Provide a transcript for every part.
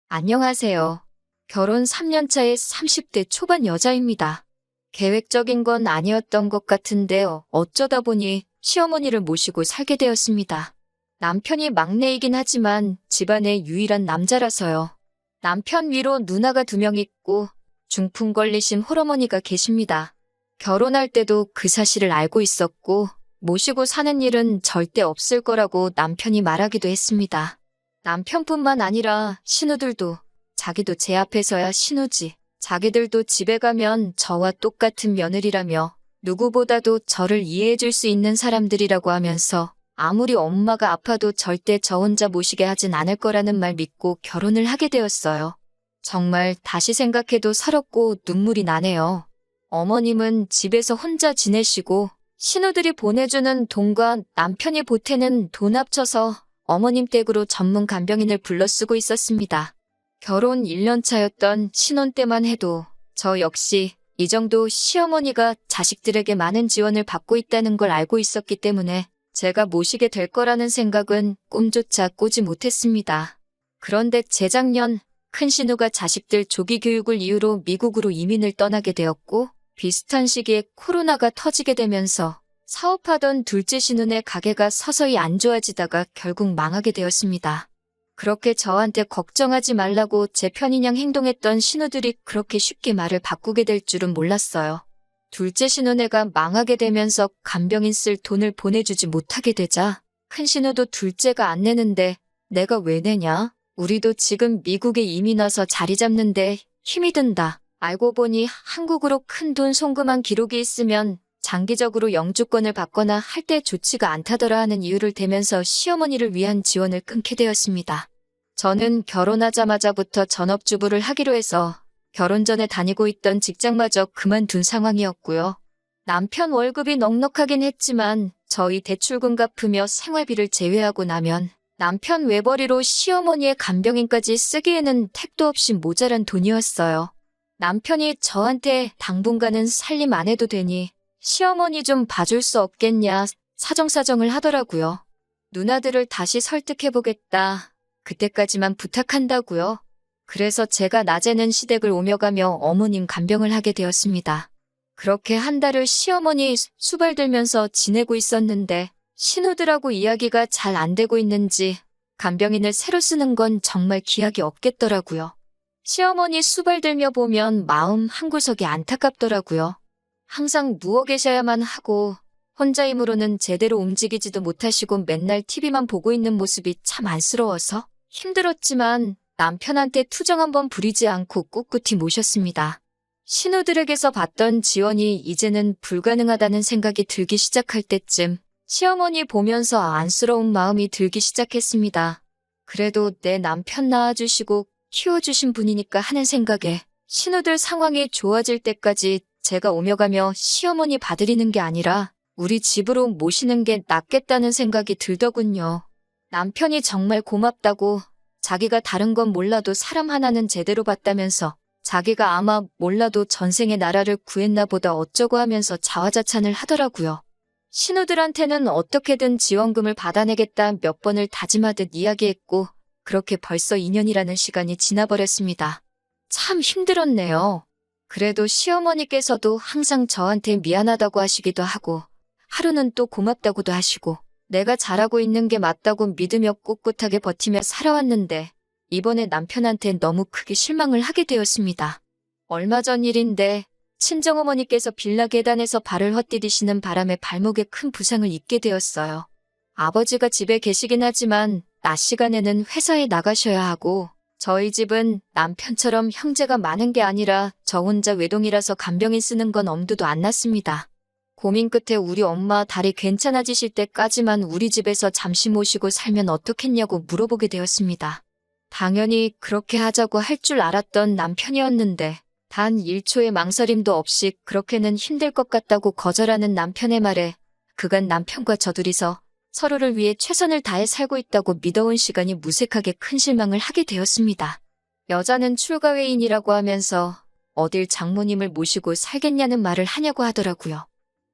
안녕하세요. 결혼 3년 차의 30대 초반 여자입니다. 계획적인 건 아니었던 것 같은데요. 어쩌다 보니 시어머니를 모시고 살게 되었습니다. 남편이 막내이긴 하지만 집안의 유일한 남자라서요. 남편 위로 누나가 2명 있고 중풍 걸리신 홀어머니가 계십니다. 결혼할 때도 그 사실을 알고 있었고 모시고 사는 일은 절대 없을 거라고 남편이 말하기도 했습니다. 남편뿐만 아니라 신우들도 자기도 제 앞에서야 신우지. 자기들도 집에 가면 저와 똑같은 며느리라며 누구보다도 저를 이해해줄 수 있는 사람들이라고 하면서 아무리 엄마가 아파도 절대 저 혼자 모시게 하진 않을 거라는 말 믿고 결혼을 하게 되었어요. 정말 다시 생각해도 서럽고 눈물이 나네요. 어머님은 집에서 혼자 지내시고 신우들이 보내주는 돈과 남편이 보태는 돈 합쳐서 어머님 댁으로 전문 간병인을 불러 쓰고 있었습니다. 결혼 1년 차였던 신혼 때만 해도 저 역시 이 정도 시어머니가 자식들에게 많은 지원을 받고 있다는 걸 알고 있었기 때문에 제가 모시게 될 거라는 생각은 꿈조차 꾸지 못했습니다. 그런데 재작년 큰 신우가 자식들 조기 교육을 이유로 미국으로 이민을 떠나게 되었고 비슷한 시기에 코로나가 터지게 되면서 사업하던 둘째 신우네 가게가 서서히 안 좋아지다가 결국 망하게 되었습니다. 그렇게 저한테 걱정하지 말라고 제 편인양 행동했던 신우들이 그렇게 쉽게 말을 바꾸게 될 줄은 몰랐어요. 둘째 신우네가 망하게 되면서 간병인 쓸 돈을 보내주지 못하게 되자 큰 신우도 둘째가 안 내는데 내가 왜 내냐? 우리도 지금 미국에 이민 와서 자리 잡는데 힘이 든다. 알고 보니 한국으로 큰 돈 송금한 기록이 있으면 장기적으로 영주권을 받거나 할 때 좋지가 않다더라 하는 이유를 대면서 시어머니를 위한 지원을 끊게 되었습니다. 저는 결혼하자마자부터 전업주부를 하기로 해서 결혼 전에 다니고 있던 직장마저 그만둔 상황이었고요. 남편 월급이 넉넉하긴 했지만 저희 대출금 갚으며 생활비를 제외하고 나면 남편 외벌이로 시어머니의 간병인까지 쓰기에는 택도 없이 모자란 돈이었어요. 남편이 저한테 당분간은 살림 안 해도 되니 시어머니 좀 봐줄 수 없겠냐 사정사정을 하더라고요. 누나들을 다시 설득해보겠다. 그때까지만 부탁한다고요. 그래서 제가 낮에는 시댁을 오며 가며 어머님 간병을 하게 되었습니다. 그렇게 한 달을 시어머니 수발 들면서 지내고 있었는데 신우들하고 이야기가 잘 안 되고 있는지 간병인을 새로 쓰는 건 정말 기약이 없겠더라고요. 시어머니 수발 들며 보면 마음 한구석이 안타깝더라고요. 항상 누워 계셔야만 하고 혼자 힘으로는 제대로 움직이지도 못하시고 맨날 TV만 보고 있는 모습이 참 안쓰러워서 힘들었지만 남편한테 투정 한번 부리지 않고 꿋꿋이 모셨습니다. 신우들에게서 받던 지원이 이제는 불가능하다는 생각이 들기 시작할 때쯤 시어머니 보면서 안쓰러운 마음이 들기 시작했습니다. 그래도 내 남편 낳아주시고 키워주신 분이니까 하는 생각에 신우들 상황이 좋아질 때까지 제가 오며 가며 시어머니 봐드리는 게 아니라 우리 집으로 모시는 게 낫겠다는 생각이 들더군요. 남편이 정말 고맙다고 자기가 다른 건 몰라도 사람 하나는 제대로 봤다면서 자기가 아마 몰라도 전생에 나라를 구했나 보다 어쩌고 하면서 자화자찬을 하더라고요. 신우들한테는 어떻게든 지원금을 받아내겠다 몇 번을 다짐하듯 이야기했고 그렇게 벌써 2년이라는 시간이 지나버렸습니다. 참 힘들었네요. 그래도 시어머니께서도 항상 저한테 미안하다고 하시기도 하고 하루는 또 고맙다고도 하시고 내가 잘하고 있는 게 맞다고 믿으며 꿋꿋하게 버티며 살아왔는데 이번에 남편한테 너무 크게 실망을 하게 되었습니다. 얼마 전 일인데 친정어머니께서 빌라 계단에서 발을 헛디디시는 바람에 발목에 큰 부상을 입게 되었어요. 아버지가 집에 계시긴 하지만 낮 시간에는 회사에 나가셔야 하고 저희 집은 남편처럼 형제가 많은 게 아니라 저 혼자 외동이라서 간병인 쓰는 건 엄두도 안 났습니다. 고민 끝에 우리 엄마 다리 괜찮아지실 때까지만 우리 집에서 잠시 모시고 살면 어떻겠냐고 물어보게 되었습니다. 당연히 그렇게 하자고 할 줄 알았던 남편이었는데 단 1초의 망설임도 없이 그렇게는 힘들 것 같다고 거절하는 남편의 말에 그간 남편과 저 둘이서 서로를 위해 최선을 다해 살고 있다고 믿어온 시간이 무색하게 큰 실망을 하게 되었습니다. 여자는 출가회인이라고 하면서 어딜 장모님을 모시고 살겠냐는 말을 하냐고 하더라고요.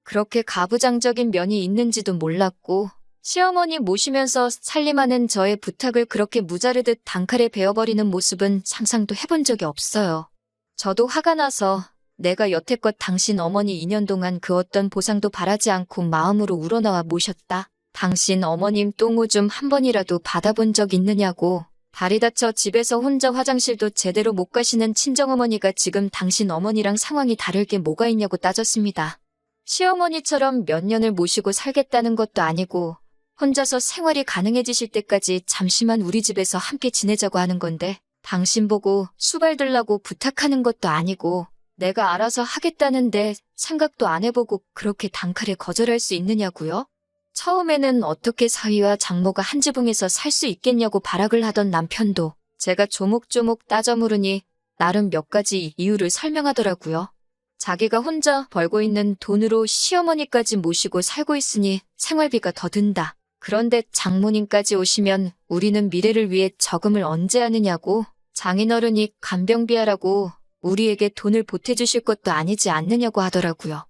그렇게 가부장적인 면이 있는지도 몰랐고 시어머니 모시면서 살림하는 저의 부탁을 그렇게 무자르듯 단칼에 베어버리는 모습은 상상도 해본 적이 없어요. 저도 화가 나서 내가 여태껏 당신 어머니 2년 동안 그 어떤 보상도 바라지 않고 마음으로 우러나와 모셨다. 당신 어머님 똥오줌 한 번이라도 받아본 적 있느냐고. 다리 다쳐 집에서 혼자 화장실도 제대로 못 가시는 친정어머니가 지금 당신 어머니랑 상황이 다를 게 뭐가 있냐고 따졌습니다. 시어머니처럼 몇 년을 모시고 살겠다는 것도 아니고 혼자서 생활이 가능해지실 때까지 잠시만 우리 집에서 함께 지내자고 하는 건데 당신 보고 수발 들라고 부탁하는 것도 아니고 내가 알아서 하겠다는데 생각도 안 해보고 그렇게 단칼에 거절할 수 있느냐고요? 처음에는 어떻게 사위와 장모가 한 지붕에서 살 수 있겠냐고 발악을 하던 남편도 제가 조목조목 따져 물으니 나름 몇 가지 이유를 설명하더라고요. 자기가 혼자 벌고 있는 돈으로 시어머니까지 모시고 살고 있으니 생활비가 더 든다. 그런데 장모님까지 오시면 우리는 미래를 위해 저금을 언제 하느냐고. 장인어른이 간병비하라고 우리에게 돈을 보태주실 것도 아니지 않느냐고 하더라고요.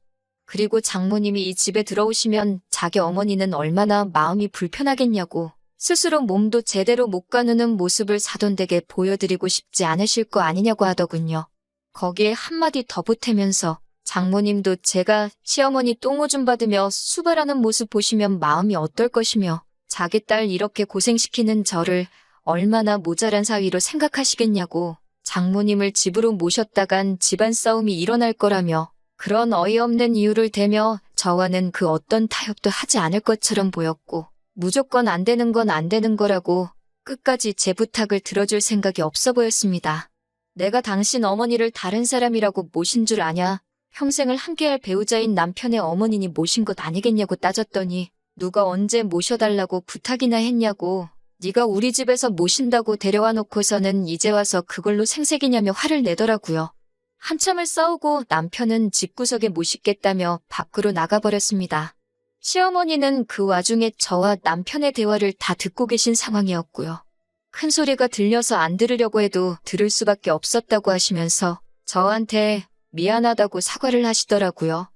그리고 장모님이 이 집에 들어오시면 자기 어머니는 얼마나 마음이 불편하겠냐고. 스스로 몸도 제대로 못 가누는 모습을 사돈댁에 보여드리고 싶지 않으실 거 아니냐고 하더군요. 거기에 한마디 더 보태면서 장모님도 제가 시어머니 똥오줌 받으며 수발하는 모습 보시면 마음이 어떨 것이며 자기 딸 이렇게 고생시키는 저를 얼마나 모자란 사위로 생각하시겠냐고. 장모님을 집으로 모셨다간 집안 싸움이 일어날 거라며 그런 어이없는 이유를 대며 저와는 그 어떤 타협도 하지 않을 것처럼 보였고 무조건 안 되는 건 안 되는 거라고 끝까지 제 부탁을 들어줄 생각이 없어 보였습니다. 내가 당신 어머니를 다른 사람이라고 모신 줄 아냐? 평생을 함께할 배우자인 남편의 어머니니 모신 것 아니겠냐고 따졌더니 누가 언제 모셔달라고 부탁이나 했냐고. 네가 우리 집에서 모신다고 데려와 놓고서는 이제 와서 그걸로 생색이냐며 화를 내더라고요. 한참을 싸우고 남편은 집구석에 못 싣겠다며 밖으로 나가버렸습니다. 시어머니는 그 와중에 저와 남편의 대화를 다 듣고 계신 상황이었고요. 큰 소리가 들려서 안 들으려고 해도 들을 수밖에 없었다고 하시면서 저한테 미안하다고 사과를 하시더라고요.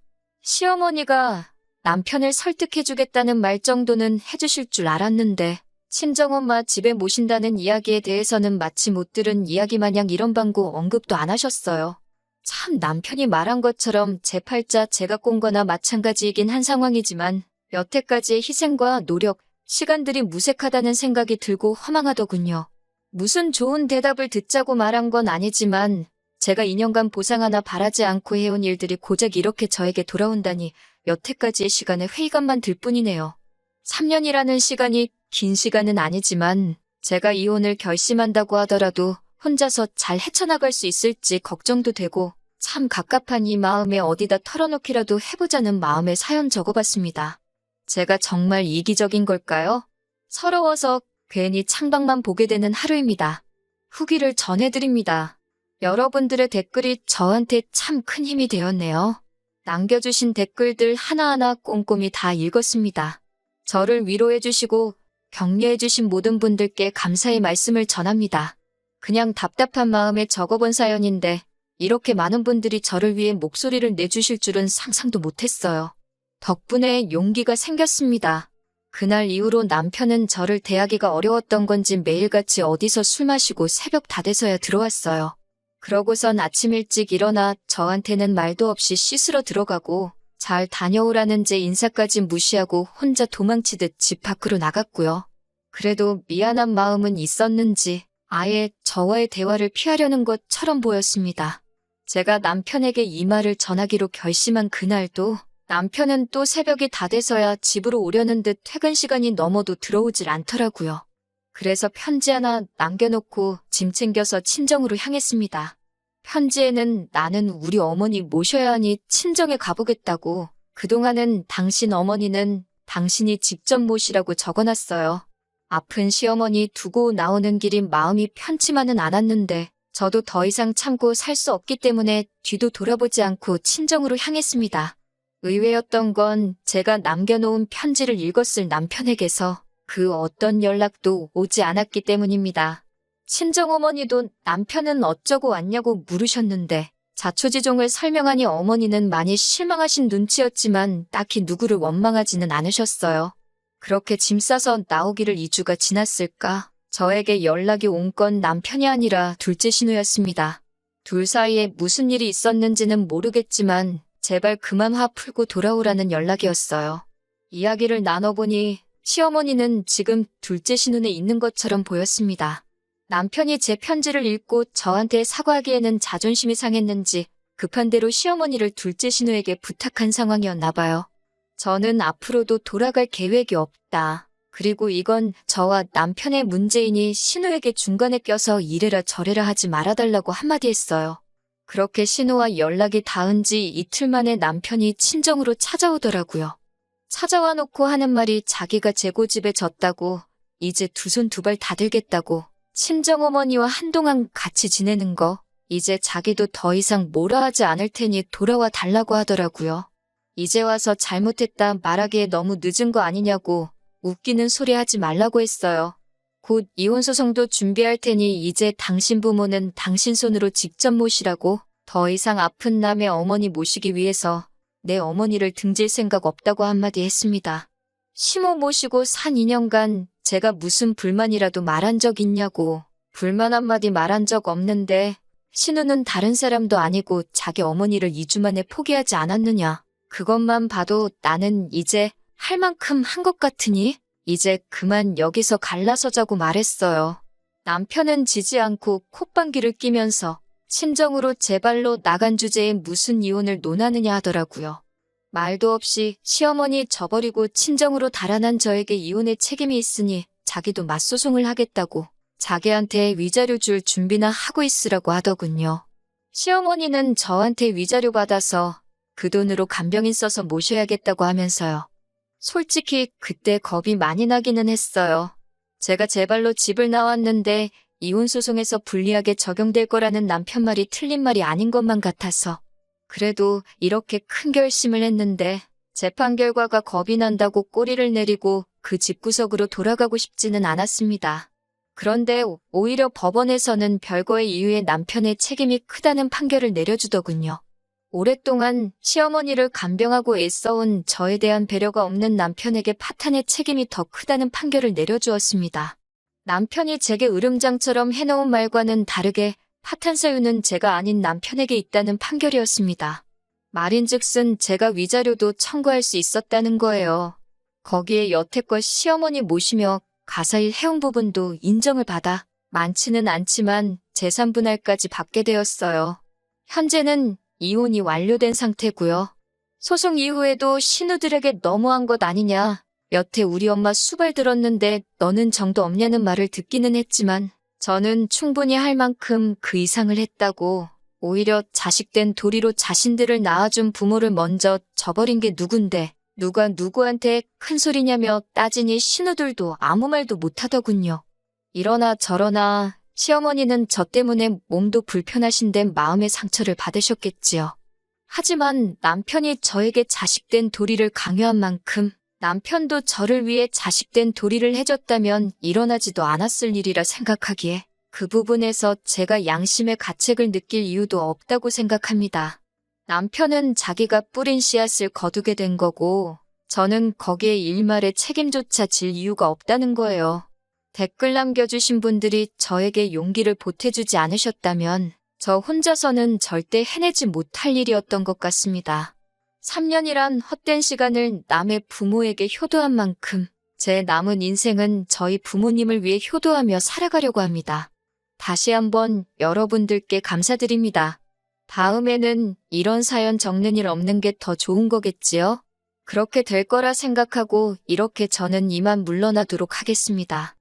시어머니가 남편을 설득해주겠다는 말 정도는 해주실 줄 알았는데 친정엄마 집에 모신다는 이야기에 대해서는 마치 못 들은 이야기 마냥 이런 방구 언급도 안 하셨어요. 참 남편이 말한 것처럼 제 팔자 제가 꼰 거나 마찬가지이긴 한 상황이지만 여태까지의 희생과 노력, 시간들이 무색하다는 생각이 들고 허망하더군요. 무슨 좋은 대답을 듣자고 말한 건 아니지만 제가 2년간 보상 하나 바라지 않고 해온 일들이 고작 이렇게 저에게 돌아온다니 여태까지의 시간에 회의감만 들 뿐이네요. 3년이라는 시간이 긴 시간은 아니지만 제가 이혼을 결심한다고 하더라도 혼자서 잘 헤쳐나갈 수 있을지 걱정도 되고 참 갑갑한 이 마음에 어디다 털어놓기라도 해보자는 마음에 사연 적어봤습니다. 제가 정말 이기적인 걸까요? 서러워서 괜히 창밖만 보게 되는 하루입니다. 후기를 전해드립니다. 여러분들의 댓글이 저한테 참 큰 힘이 되었네요. 남겨주신 댓글들 하나하나 꼼꼼히 다 읽었습니다. 저를 위로해주시고 격려해주신 모든 분들께 감사의 말씀을 전합니다. 그냥 답답한 마음에 적어본 사연인데 이렇게 많은 분들이 저를 위해 목소리를 내주실 줄은 상상도 못했어요. 덕분에 용기가 생겼습니다. 그날 이후로 남편은 저를 대하기가 어려웠던 건지 매일같이 어디서 술 마시고 새벽 다 돼서야 들어왔어요. 그러고선 아침 일찍 일어나 저한테는 말도 없이 씻으러 들어가고 잘 다녀오라는 제 인사까지 무시하고 혼자 도망치듯 집 밖으로 나갔고요. 그래도 미안한 마음은 있었는지 아예 저와의 대화를 피하려는 것처럼 보였습니다. 제가 남편에게 이 말을 전하기로 결심한 그날도 남편은 또 새벽이 다 돼서야 집으로 오려는 듯 퇴근 시간이 넘어도 들어오질 않더라고요. 그래서 편지 하나 남겨놓고 짐 챙겨서 친정으로 향했습니다. 편지에는 나는 우리 어머니 모셔야 하니 친정에 가보겠다고 그동안은 당신 어머니는 당신이 직접 모시라고 적어놨어요. 아픈 시어머니 두고 나오는 길이 마음이 편치만은 않았는데 저도 더 이상 참고 살 수 없기 때문에 뒤도 돌아보지 않고 친정으로 향했습니다. 의외였던 건 제가 남겨놓은 편지를 읽었을 남편에게서 그 어떤 연락도 오지 않았기 때문입니다. 친정어머니도 남편은 어쩌고 왔냐고 물으셨는데 자초지종을 설명하니 어머니는 많이 실망하신 눈치였지만 딱히 누구를 원망하지는 않으셨어요. 그렇게 짐 싸서 나오기를 2주가 지났을까? 저에게 연락이 온 건 남편이 아니라 둘째 신우였습니다. 둘 사이에 무슨 일이 있었는지는 모르겠지만 제발 그만 화 풀고 돌아오라는 연락이었어요. 이야기를 나눠보니 시어머니는 지금 둘째 신혼에 있는 것처럼 보였습니다. 남편이 제 편지를 읽고 저한테 사과하기에는 자존심이 상했는지 급한 대로 시어머니를 둘째 신우에게 부탁한 상황이었나 봐요. 저는 앞으로도 돌아갈 계획이 없다. 그리고 이건 저와 남편의 문제이니 신우에게 중간에 껴서 이래라 저래라 하지 말아달라고 한마디 했어요. 그렇게 신우와 연락이 닿은 지 이틀 만에 남편이 친정으로 찾아오더라고요. 찾아와 놓고 하는 말이 자기가 제 고집에 졌다고, 이제 두 손 두 발 다 들겠다고, 친정어머니와 한동안 같이 지내는 거, 이제 자기도 더 이상 뭐라 하지 않을 테니 돌아와 달라고 하더라고요. 이제 와서 잘못했다 말하기에 너무 늦은 거 아니냐고 웃기는 소리 하지 말라고 했어요. 곧 이혼소송도 준비할 테니 이제 당신 부모는 당신 손으로 직접 모시라고, 더 이상 아픈 남의 어머니 모시기 위해서 내 어머니를 등질 생각 없다고 한마디 했습니다. 시모 모시고 산 2년간 제가 무슨 불만이라도 말한 적 있냐고. 불만 한마디 말한 적 없는데 신우는 다른 사람도 아니고 자기 어머니를 2주 만에 포기하지 않았느냐. 그것만 봐도 나는 이제 할 만큼 한 것 같으니 이제 그만 여기서 갈라서자고 말했어요. 남편은 지지 않고 콧방귀를 뀌면서 친정으로 제 발로 나간 주제에 무슨 이혼을 논하느냐 하더라고요. 말도 없이 시어머니 저버리고 친정으로 달아난 저에게 이혼의 책임이 있으니 자기도 맞소송을 하겠다고 자기한테 위자료 줄 준비나 하고 있으라고 하더군요. 시어머니는 저한테 위자료 받아서 그 돈으로 간병인 써서 모셔야겠다고 하면서요. 솔직히 그때 겁이 많이 나기는 했어요. 제가 제 발로 집을 나왔는데 이혼소송에서 불리하게 적용될 거라는 남편 말이 틀린 말이 아닌 것만 같아서. 그래도 이렇게 큰 결심을 했는데 재판 결과가 겁이 난다고 꼬리를 내리고 그 집구석으로 돌아가고 싶지는 않았습니다. 그런데 오히려 법원에서는 별거의 이유에 남편의 책임이 크다는 판결을 내려주더군요. 오랫동안 시어머니를 간병하고 애써온 저에 대한 배려가 없는 남편에게 파탄의 책임이 더 크다는 판결을 내려주었습니다. 남편이 제게 으름장처럼 해놓은 말과는 다르게 파탄 사유는 제가 아닌 남편에게 있다는 판결이었습니다. 말인즉슨 제가 위자료도 청구할 수 있었다는 거예요. 거기에 여태껏 시어머니 모시며 가사일 해온 부분도 인정을 받아 많지는 않지만 재산 분할까지 받게 되었어요. 현재는 이혼이 완료된 상태고요. 소송 이후에도 신우들에게 너무한 것 아니냐. 여태 우리 엄마 수발 들었는데 너는 정도 없냐는 말을 듣기는 했지만 저는 충분히 할 만큼 그 이상을 했다고. 오히려 자식된 도리로 자신들을 낳아준 부모를 먼저 저버린 게 누군데 누가 누구한테 큰 소리냐며 따지니 신우들도 아무 말도 못하더군요. 이러나 저러나 시어머니는 저 때문에 몸도 불편하신데 마음의 상처를 받으셨겠지요. 하지만 남편이 저에게 자식된 도리를 강요한 만큼 남편도 저를 위해 자식된 도리를 해줬다면 일어나지도 않았을 일이라 생각하기에 그 부분에서 제가 양심의 가책을 느낄 이유도 없다고 생각합니다. 남편은 자기가 뿌린 씨앗을 거두게 된 거고 저는 거기에 일말의 책임조차 질 이유가 없다는 거예요. 댓글 남겨주신 분들이 저에게 용기를 보태주지 않으셨다면 저 혼자서는 절대 해내지 못할 일이었던 것 같습니다. 3년이란 헛된 시간을 남의 부모에게 효도한 만큼 제 남은 인생은 저희 부모님을 위해 효도하며 살아가려고 합니다. 다시 한번 여러분들께 감사드립니다. 다음에는 이런 사연 적는 일 없는 게 더 좋은 거겠지요? 그렇게 될 거라 생각하고 이렇게 저는 이만 물러나도록 하겠습니다.